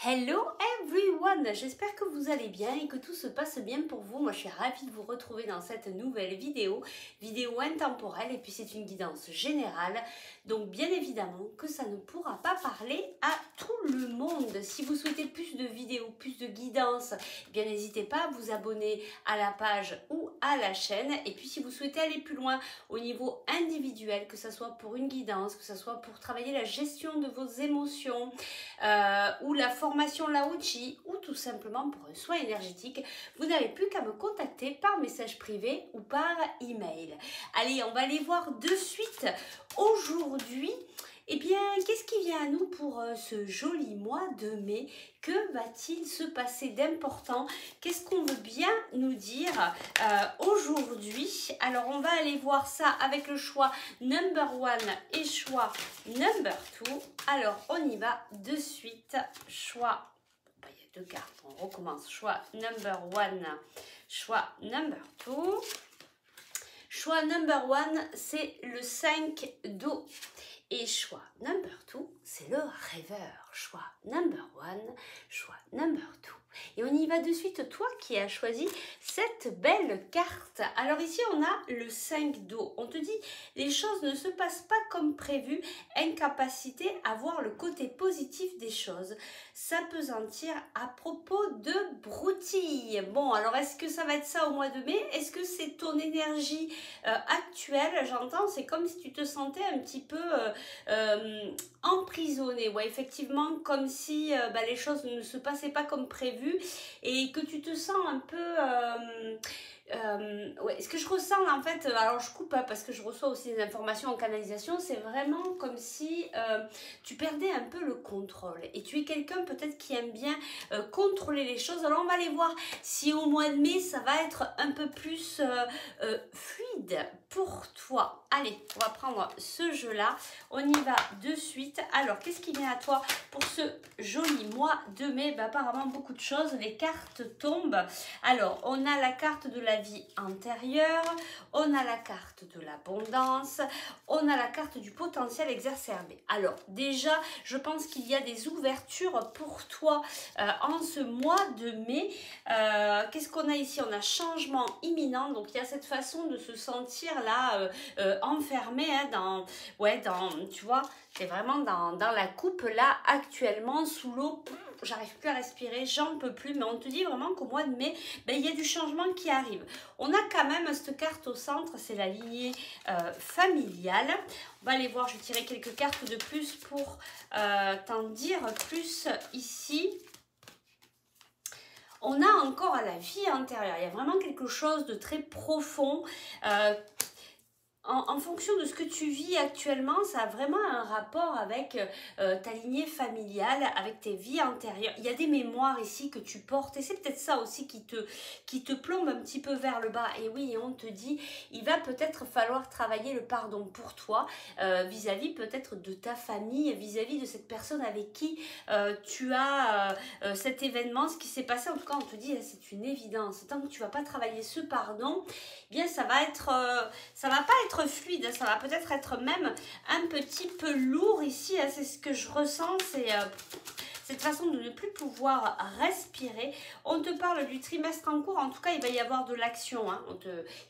Hello everyone, j'espère que vous allez bien et que tout se passe bien pour vous. Moi je suis ravie de vous retrouver dans cette nouvelle vidéo intemporelle et puis c'est une guidance générale. Donc bien évidemment que ça ne pourra pas parler à tout le monde. Si vous souhaitez plus de vidéos, plus de guidance, eh bien n'hésitez pas à vous abonner à la page ou à la chaîne. Et puis si vous souhaitez aller plus loin au niveau individuel, que ce soit pour une guidance, que ce soit pour travailler la gestion de vos émotions ou la formation Lao-Chi ou tout simplement pour un soin énergétique, vous n'avez plus qu'à me contacter par message privé ou par email. Allez, on va aller voir de suite aujourd'hui. Eh bien, qu'est-ce qui vient à nous pour ce joli mois de mai? Que va-t-il se passer d'important? Qu'est-ce qu'on veut bien nous dire aujourd'hui? Alors, on va aller voir ça avec le choix number 1 et choix number 2. Alors, on y va de suite. Choix, il y a deux cartes, on recommence. Choix number 1, choix number 2. Choix number 1, c'est le 5 d'eau. Et choix number 2, c'est le rêveur. Choix number 1, choix number 2. Et on y va de suite, toi qui as choisi cette belle carte. Alors ici, on a le 5 d'eau. On te dit, les choses ne se passent pas comme prévu. Incapacité à voir le côté positif des choses. S'apesantir à propos de broutilles. Bon, alors est-ce que ça va être ça au mois de mai? Est-ce que c'est ton énergie actuelle? J'entends, c'est comme si tu te sentais un petit peu emprisonné. Ouais, effectivement, comme si les choses ne se passaient pas comme prévu et que tu te sens un peu ouais, ce que je ressens en fait, alors je coupe parce que je reçois aussi des informations en canalisation, c'est vraiment comme si tu perdais un peu le contrôle et tu es quelqu'un peut-être qui aime bien contrôler les choses. Alors on va aller voir si au mois de mai ça va être un peu plus fluide pour toi. Allez, on va prendre ce jeu là, on y va de suite. Alors qu'est-ce qui vient à toi pour ce joli mois de mai? Apparemment beaucoup de choses, les cartes tombent. Alors on a la carte de la vie antérieure, on a la carte de l'abondance, on a la carte du potentiel exacerbé. Alors déjà, je pense qu'il y a des ouvertures pour toi en ce mois de mai. Qu'est-ce qu'on a ici? On a changement imminent, donc il y a cette façon de se sentir là enfermé hein, tu vois, c'est vraiment dans la coupe là actuellement sous l'eau. J'arrive plus à respirer, j'en peux plus, mais on te dit vraiment qu'au mois de mai, il y a du changement qui arrive. On a quand même cette carte au centre, c'est la lignée familiale. On va aller voir, je vais tirer quelques cartes de plus pour t'en dire plus ici. On a encore à la vie antérieure, il y a vraiment quelque chose de très profond. En fonction de ce que tu vis actuellement, ça a vraiment un rapport avec ta lignée familiale, avec tes vies antérieures. Il y a des mémoires ici que tu portes et c'est peut-être ça aussi qui te plombe un petit peu vers le bas. Et oui, on te dit, il va peut-être falloir travailler le pardon pour toi, vis-à-vis peut-être de ta famille, vis-à-vis de cette personne avec qui tu as cet événement, ce qui s'est passé. En tout cas, on te dit, c'est une évidence. Tant que tu ne vas pas travailler ce pardon, eh bien ça va pas être fluide, ça va peut-être être même un petit peu lourd ici, hein, c'est ce que je ressens, c'est cette façon de ne plus pouvoir respirer. On te parle du trimestre en cours, en tout cas il va y avoir de l'action, hein.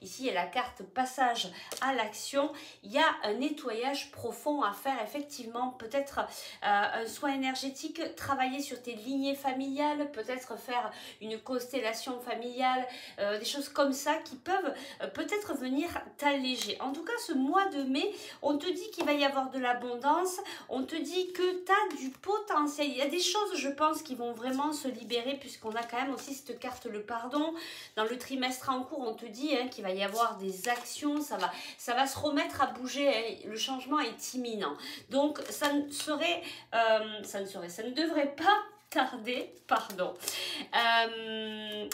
Ici il y a la carte passage à l'action, il y a un nettoyage profond à faire effectivement, peut-être un soin énergétique, travailler sur tes lignées familiales, peut-être faire une constellation familiale, des choses comme ça qui peuvent peut-être venir t'alléger. En tout cas ce mois de mai, on te dit qu'il va y avoir de l'abondance, on te dit que tu as du potentiel, il y a des choses je pense qui vont vraiment se libérer puisqu'on a quand même aussi cette carte le pardon. Dans le trimestre en cours on te dit hein, qu'il va y avoir des actions, ça va se remettre à bouger, hein, le changement est imminent, donc ça ne devrait pas tarder, pardon.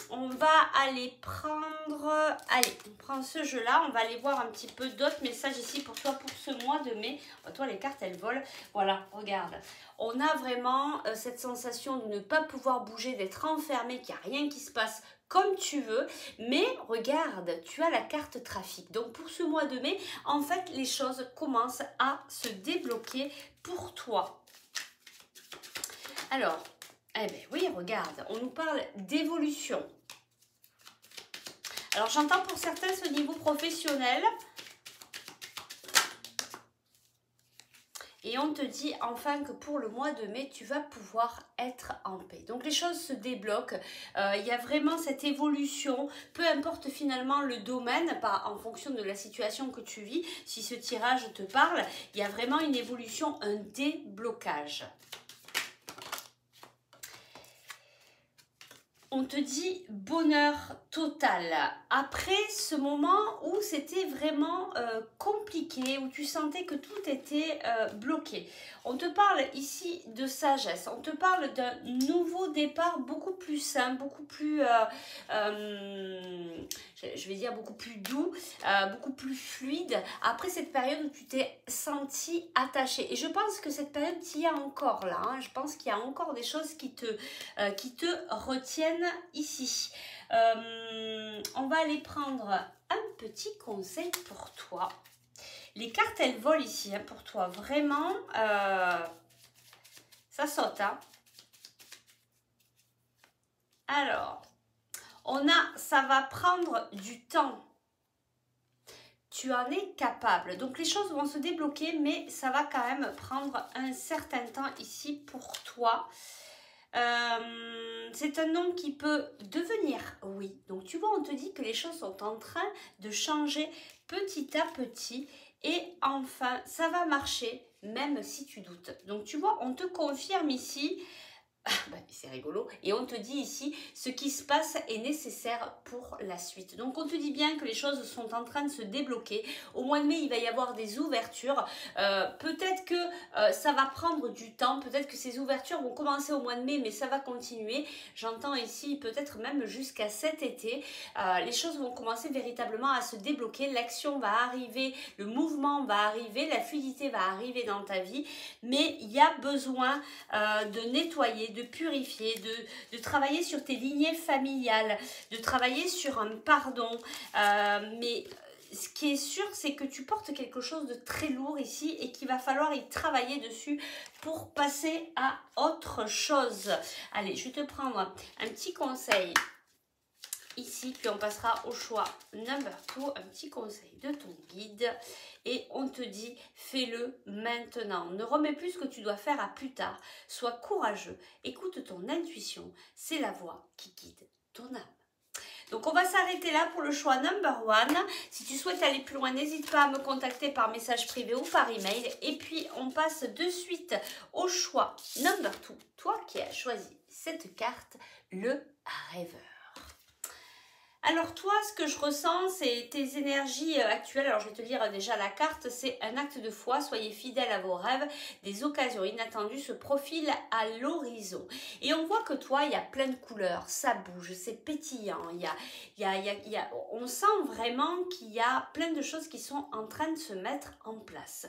On va aller prendre, allez, on prend ce jeu là, on va aller voir un petit peu d'autres messages ici pour toi pour ce mois de mai. Toi les cartes elles volent, voilà, regarde, on a vraiment cette sensation de ne pas pouvoir bouger, d'être enfermé, qu'il n'y a rien qui se passe comme tu veux, mais regarde, tu as la carte trafic. Donc pour ce mois de mai, en fait les choses commencent à se débloquer pour toi. Alors Eh bien oui, regarde, on nous parle d'évolution. Alors j'entends pour certains ce niveau professionnel. Et on te dit enfin que pour le mois de mai, tu vas pouvoir être en paix. Donc les choses se débloquent. Il y a vraiment cette évolution. Peu importe finalement le domaine, en fonction de la situation que tu vis, si ce tirage te parle, il y a vraiment une évolution, un déblocage. On te dit bonheur total. Après ce moment où c'était vraiment compliqué, où tu sentais que tout était bloqué. On te parle ici de sagesse. On te parle d'un nouveau départ beaucoup plus simple, beaucoup plus, je vais dire beaucoup plus doux, beaucoup plus fluide. Après cette période où tu t'es senti attaché. Et je pense que cette période, il y a encore là. Hein. Je pense qu'il y a encore des choses qui te retiennent ici. On va aller prendre un petit conseil pour toi. Les cartes, elles volent ici hein, pour toi. Vraiment, ça saute. Hein. Alors, ça va prendre du temps. Tu en es capable. Donc, les choses vont se débloquer, mais ça va quand même prendre un certain temps ici pour toi. C'est un homme qui peut devenir, oui. Donc, tu vois, on te dit que les choses sont en train de changer petit à petit. Et enfin, ça va marcher, même si tu doutes. Donc, tu vois, on te confirme ici... c'est rigolo. Et on te dit ici, ce qui se passe est nécessaire pour la suite. Donc, on te dit bien que les choses sont en train de se débloquer. Au mois de mai, il va y avoir des ouvertures. Peut-être que ça va prendre du temps. Peut-être que ces ouvertures vont commencer au mois de mai, mais ça va continuer. J'entends ici peut-être même jusqu'à cet été. Les choses vont commencer véritablement à se débloquer. L'action va arriver, le mouvement va arriver, la fluidité va arriver dans ta vie. Mais il y a besoin de nettoyer, de purifier, de travailler sur tes lignées familiales, de travailler sur un pardon. Mais ce qui est sûr, c'est que tu portes quelque chose de très lourd ici et qu'il va falloir y travailler dessus pour passer à autre chose. Allez, je vais te prendre un petit conseil ici, puis on passera au choix number 2, un petit conseil de ton guide. Et on te dit, fais-le maintenant. Ne remets plus ce que tu dois faire à plus tard. Sois courageux, écoute ton intuition, c'est la voix qui guide ton âme. Donc, on va s'arrêter là pour le choix number 1. Si tu souhaites aller plus loin, n'hésite pas à me contacter par message privé ou par email. Et puis, on passe de suite au choix number 2. Toi qui as choisi cette carte, le rêveur. Alors toi, ce que je ressens, c'est tes énergies actuelles. Alors je vais te lire déjà la carte. C'est un acte de foi. Soyez fidèles à vos rêves. Des occasions inattendues se profilent à l'horizon. Et on voit que toi, il y a plein de couleurs. Ça bouge, c'est pétillant. On sent vraiment qu'il y a plein de choses qui sont en train de se mettre en place.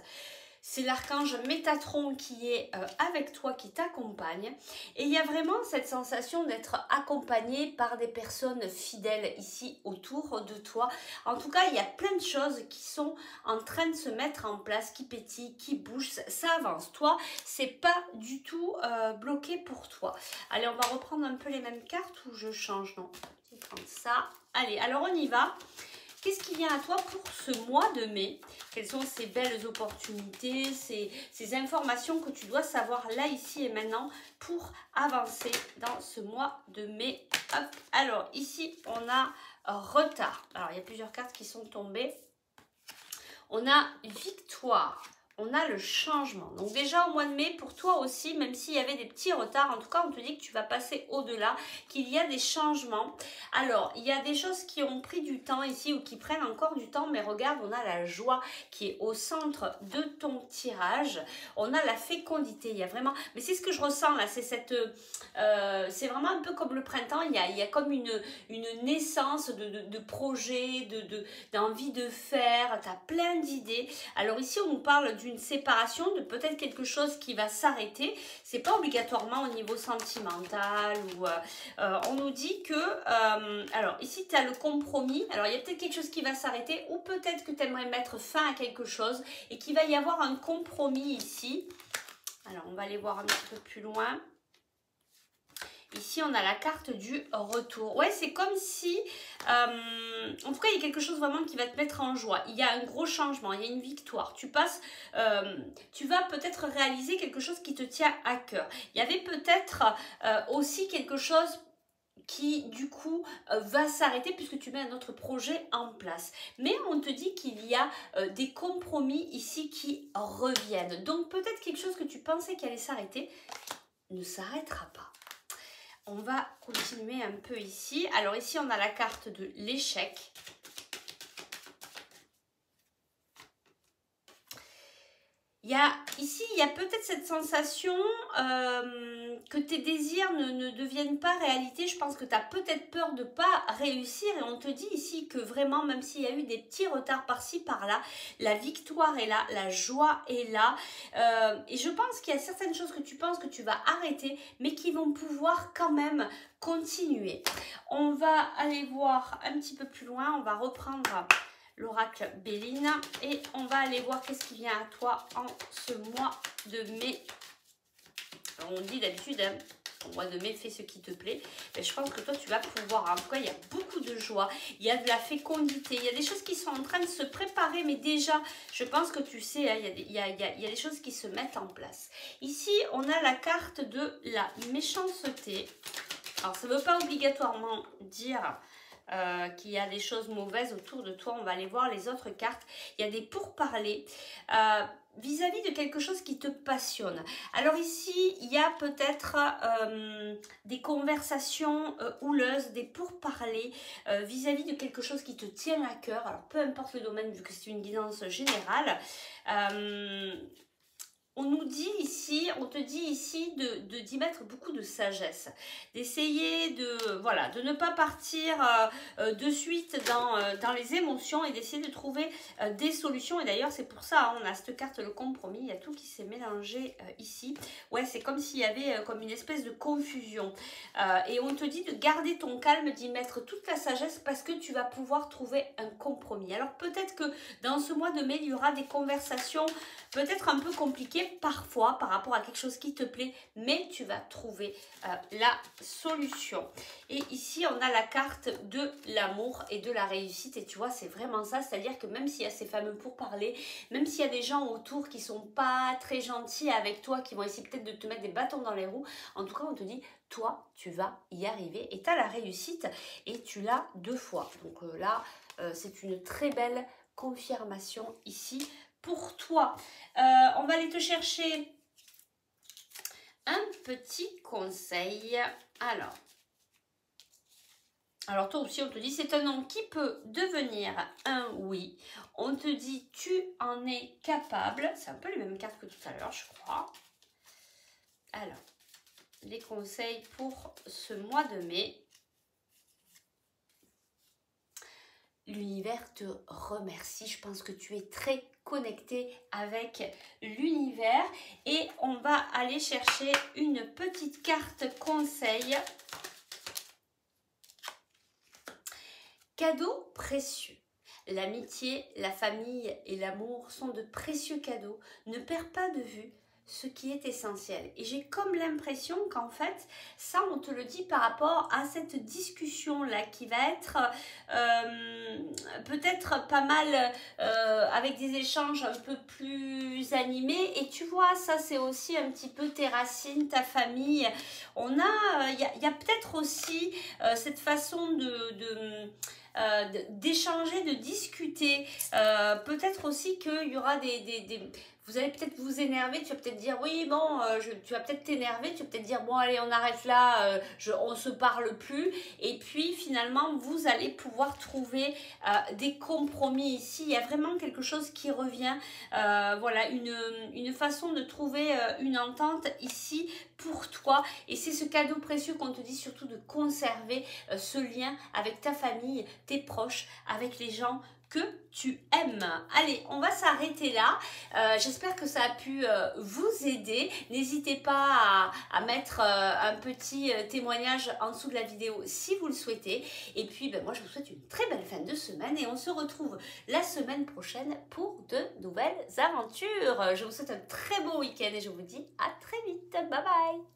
C'est l'archange Métatron qui est avec toi, qui t'accompagne. Et il y a vraiment cette sensation d'être accompagné par des personnes fidèles ici autour de toi. En tout cas, il y a plein de choses qui sont en train de se mettre en place, qui pétillent, qui bougent. Ça avance. Toi, c'est pas du tout bloqué pour toi. Allez, on va reprendre un peu les mêmes cartes ou je change? Non, je vais prendre ça. Allez, alors on y va. Qu'est-ce qui vient à toi pour ce mois de mai? Quelles sont ces belles opportunités, ces informations que tu dois savoir là, ici et maintenant pour avancer dans ce mois de mai? Hop. Alors, ici, on a retard. Alors, il y a plusieurs cartes qui sont tombées. On a victoire. On a le changement. Donc déjà au mois de mai, pour toi aussi, même s'il y avait des petits retards, en tout cas on te dit que tu vas passer au-delà, qu'il y a des changements. Alors, il y a des choses qui ont pris du temps ici ou qui prennent encore du temps, mais regarde, on a la joie qui est au centre de ton tirage. On a la fécondité, il y a vraiment... Mais c'est ce que je ressens là, c'est cette... c'est vraiment un peu comme le printemps, il y a comme une naissance de projets, d'envie de faire, tu as plein d'idées. Alors ici, on nous parle d'une séparation, de peut-être quelque chose qui va s'arrêter. C'est pas obligatoirement au niveau sentimental ou on nous dit que alors ici tu as le compromis. Alors il y a peut-être quelque chose qui va s'arrêter ou peut-être que tu aimerais mettre fin à quelque chose et qu'il va y avoir un compromis ici. Alors on va aller voir un petit peu plus loin. ici, on a la carte du retour. Ouais, c'est comme si, en tout cas, il y a quelque chose vraiment qui va te mettre en joie. Il y a un gros changement, il y a une victoire. Tu passes, tu vas peut-être réaliser quelque chose qui te tient à cœur. Il y avait peut-être aussi quelque chose qui du coup va s'arrêter puisque tu mets un autre projet en place. Mais on te dit qu'il y a des compromis ici qui reviennent. Donc peut-être quelque chose que tu pensais qu'il allait s'arrêter ne s'arrêtera pas. On va continuer un peu ici. Alors ici on a la carte de l'échec. Ici, il y a peut-être cette sensation que tes désirs ne deviennent pas réalité. Je pense que tu as peut-être peur de ne pas réussir. Et on te dit ici que vraiment, même s'il y a eu des petits retards par-ci, par-là, la victoire est là, la joie est là. Et je pense qu'il y a certaines choses que tu penses que tu vas arrêter, mais qui vont pouvoir quand même continuer. On va aller voir un petit peu plus loin. On va reprendre l'oracle Béline et on va aller voir qu'est-ce qui vient à toi en ce mois de mai. Alors on dit d'habitude, hein, au mois de mai, fais ce qui te plaît. Mais je pense que toi, tu vas pouvoir. En tout cas, il y a beaucoup de joie, il y a de la fécondité, il y a des choses qui sont en train de se préparer, mais déjà, je pense que tu sais, hein, il y a des choses qui se mettent en place. Ici, on a la carte de la méchanceté. Alors, ça ne veut pas obligatoirement dire qu'il y a des choses mauvaises autour de toi. On va aller voir les autres cartes. Il y a des pourparlers vis-à-vis de quelque chose qui te passionne. Alors ici, il y a peut-être des conversations houleuses, des pourparlers vis-à-vis de quelque chose qui te tient à cœur. Alors peu importe le domaine, vu que c'est une guidance générale. On nous dit ici, on te dit ici d'y mettre beaucoup de sagesse, d'essayer de ne pas partir de suite dans les émotions et d'essayer de trouver des solutions. Et d'ailleurs, c'est pour ça, hein, on a cette carte, le compromis, il y a tout qui s'est mélangé ici. Ouais, c'est comme s'il y avait comme une espèce de confusion. Et on te dit de garder ton calme, d'y mettre toute la sagesse parce que tu vas pouvoir trouver un compromis. Alors peut-être que dans ce mois de mai, il y aura des conversations peut-être un peu compliquées parfois par rapport à quelque chose qui te plaît, mais tu vas trouver la solution. Et ici, on a la carte de l'amour et de la réussite. Et tu vois, c'est vraiment ça. C'est-à-dire que même s'il y a ces fameux pourparlers, même s'il y a des gens autour qui sont pas très gentils avec toi, qui vont essayer peut-être de te mettre des bâtons dans les roues, en tout cas, on te dit, toi, tu vas y arriver. Et tu as la réussite et tu l'as 2 fois. Donc là, c'est une très belle confirmation ici pour toi. On va aller te chercher un petit conseil. Alors toi aussi, on te dit, c'est un nom qui peut devenir un oui. On te dit, tu en es capable. C'est un peu les mêmes cartes que tout à l'heure, je crois. Alors, les conseils pour ce mois de mai. L'univers te remercie. Je pense que tu es très connecté avec l'univers. Et on va aller chercher une petite carte conseil. Cadeaux précieux. L'amitié, la famille et l'amour sont de précieux cadeaux. Ne perds pas de vue ce qui est essentiel. Et j'ai comme l'impression qu'en fait, ça on te le dit par rapport à cette discussion-là qui va être peut-être pas mal avec des échanges un peu plus animés. Et tu vois, ça c'est aussi un petit peu tes racines, ta famille. Il y a peut-être aussi cette façon d'échanger, de discuter. Peut-être aussi qu'il y aura vous allez peut-être vous énerver, tu vas peut-être dire oui bon, tu vas peut-être t'énerver, tu vas peut-être dire bon allez on arrête là, on se parle plus, et puis finalement vous allez pouvoir trouver des compromis ici. Il y a vraiment quelque chose qui revient, voilà, une façon de trouver une entente ici pour toi, et c'est ce cadeau précieux qu'on te dit surtout de conserver ce lien avec ta famille, tes proches, avec les gens que tu aimes. Allez, on va s'arrêter là. J'espère que ça a pu vous aider. N'hésitez pas à mettre un petit témoignage en dessous de la vidéo si vous le souhaitez. Et puis, moi, je vous souhaite une très belle fin de semaine et on se retrouve la semaine prochaine pour de nouvelles aventures. Je vous souhaite un très beau week-end et je vous dis à très vite. Bye bye.